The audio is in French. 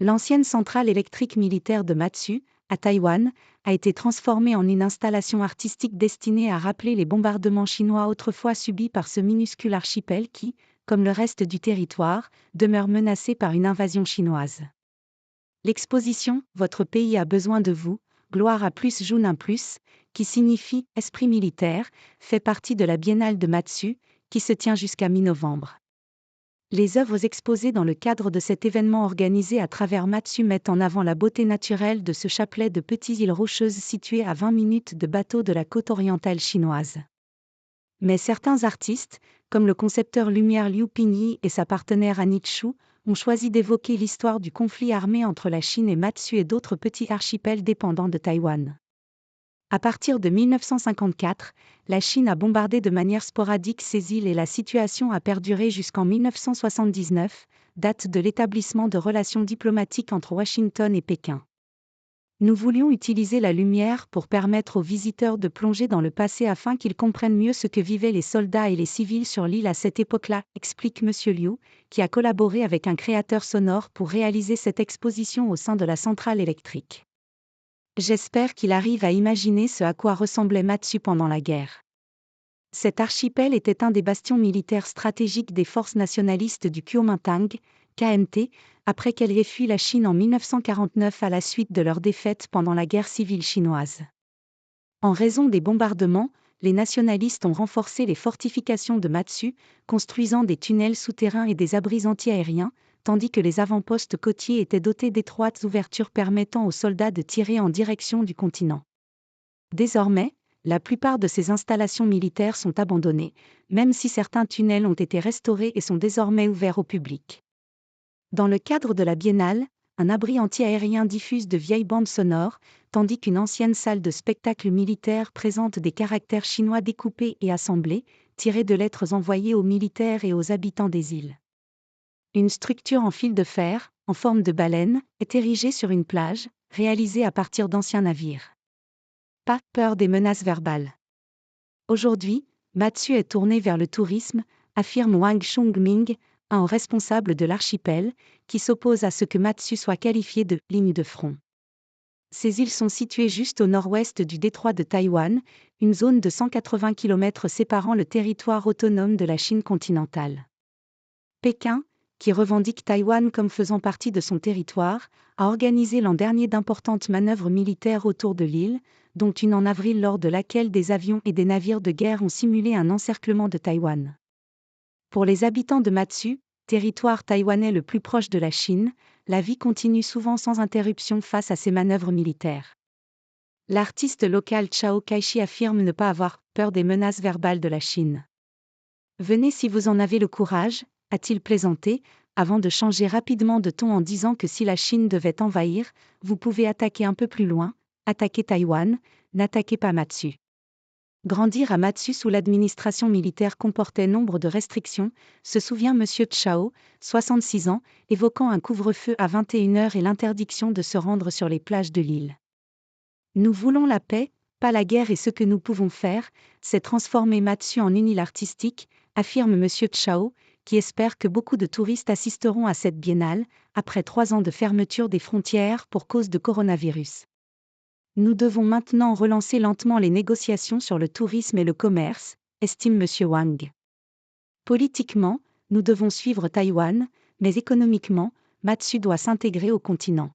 L'ancienne centrale électrique militaire de Matsu, à Taïwan, a été transformée en une installation artistique destinée à rappeler les bombardements chinois autrefois subis par ce minuscule archipel qui, comme le reste du territoire, demeure menacé par une invasion chinoise. L'exposition « Votre pays a besoin de vous, gloire à plus Jun un plus », qui signifie « esprit militaire », fait partie de la Biennale de Matsu, qui se tient jusqu'à mi-novembre. Les œuvres exposées dans le cadre de cet événement organisé à travers Matsu mettent en avant la beauté naturelle de ce chapelet de petites îles rocheuses situées à 20 minutes de bateau de la côte orientale chinoise. Mais certains artistes, comme le concepteur lumière Liu Pingyi et sa partenaire Annie Chu, ont choisi d'évoquer l'histoire du conflit armé entre la Chine et Matsu et d'autres petits archipels dépendants de Taïwan. À partir de 1954, la Chine a bombardé de manière sporadique ces îles et la situation a perduré jusqu'en 1979, date de l'établissement de relations diplomatiques entre Washington et Pékin. Nous voulions utiliser la lumière pour permettre aux visiteurs de plonger dans le passé afin qu'ils comprennent mieux ce que vivaient les soldats et les civils sur l'île à cette époque-là, explique M. Liu, qui a collaboré avec un créateur sonore pour réaliser cette exposition au sein de la centrale électrique. J'espère qu'il arrive à imaginer ce à quoi ressemblait Matsu pendant la guerre. Cet archipel était un des bastions militaires stratégiques des forces nationalistes du Kuomintang, KMT, après qu'elles aient fui la Chine en 1949 à la suite de leur défaite pendant la guerre civile chinoise. En raison des bombardements, les nationalistes ont renforcé les fortifications de Matsu, construisant des tunnels souterrains et des abris anti-aériens, tandis que les avant-postes côtiers étaient dotés d'étroites ouvertures permettant aux soldats de tirer en direction du continent. Désormais, la plupart de ces installations militaires sont abandonnées, même si certains tunnels ont été restaurés et sont désormais ouverts au public. Dans le cadre de la Biennale, un abri anti-aérien diffuse de vieilles bandes sonores, tandis qu'une ancienne salle de spectacle militaire présente des caractères chinois découpés et assemblés, tirés de lettres envoyées aux militaires et aux habitants des îles. Une structure en fil de fer, en forme de baleine, est érigée sur une plage, réalisée à partir d'anciens navires. Pas peur des menaces verbales. Aujourd'hui, Matsu est tourné vers le tourisme, affirme Wang Chongming, un responsable de l'archipel, qui s'oppose à ce que Matsu soit qualifié de « ligne de front ». Ces îles sont situées juste au nord-ouest du détroit de Taïwan, une zone de 180 km séparant le territoire autonome de la Chine continentale. Pékin, qui revendique Taïwan comme faisant partie de son territoire, a organisé l'an dernier d'importantes manœuvres militaires autour de l'île, dont une en avril lors de laquelle des avions et des navires de guerre ont simulé un encerclement de Taïwan. Pour les habitants de Matsu, territoire taïwanais le plus proche de la Chine, la vie continue souvent sans interruption face à ces manœuvres militaires. L'artiste local Chao Kaishi affirme ne pas avoir peur des menaces verbales de la Chine. Venez si vous en avez le courage, a-t-il plaisanté, avant de changer rapidement de ton en disant que si la Chine devait envahir, vous pouvez attaquer un peu plus loin, attaquer Taïwan, n'attaquez pas Matsu. Grandir à Matsu sous l'administration militaire comportait nombre de restrictions, se souvient M. Chao, 66 ans, évoquant un couvre-feu à 21h et l'interdiction de se rendre sur les plages de l'île. Nous voulons la paix, pas la guerre et ce que nous pouvons faire, c'est transformer Matsu en une île artistique, affirme M. Chao, qui espère que beaucoup de touristes assisteront à cette biennale, après 3 ans de fermeture des frontières pour cause de coronavirus. Nous devons maintenant relancer lentement les négociations sur le tourisme et le commerce, estime M. Wang. Politiquement, nous devons suivre Taïwan, mais économiquement, Matsu doit s'intégrer au continent.